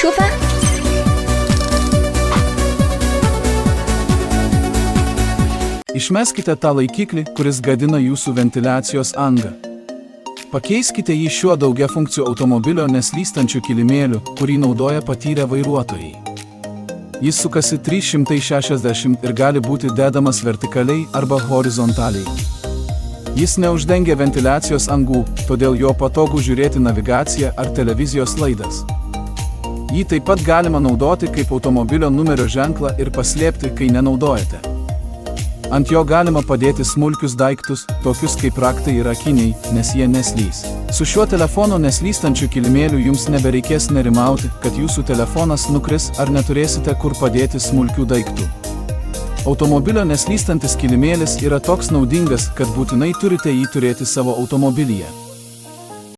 出发。Išmeskite tą laikiklį, kuris gadina jūsų ventiliacijos angą. Pakeiskite jį šiuo daugiafunkciu automobilio neslystančiu kilimėliu, kurį naudoja patyrę vairuotojai. Jis sukasi 360 ir gali būti dedamas vertikaliai arba horizontaliai. Jis neuždengia ventiliacijos angų, todėl jo patogu žiūrėti navigaciją ar televizijos laidas. Jį taip pat galima naudoti kaip automobilio numerio ženklą ir paslėpti, kai nenaudojate. Ant jo galima padėti smulkius daiktus, tokius kaip raktai ir akiniai, nes jie neslys. Su šiuo telefono neslystančiu kilimėliu jums nebereikės nerimauti, kad jūsų telefonas nukris ar neturėsite kur padėti smulkių daiktų. Automobilio neslystantis kilimėlis yra toks naudingas, kad būtinai turite jį turėti savo automobilyje.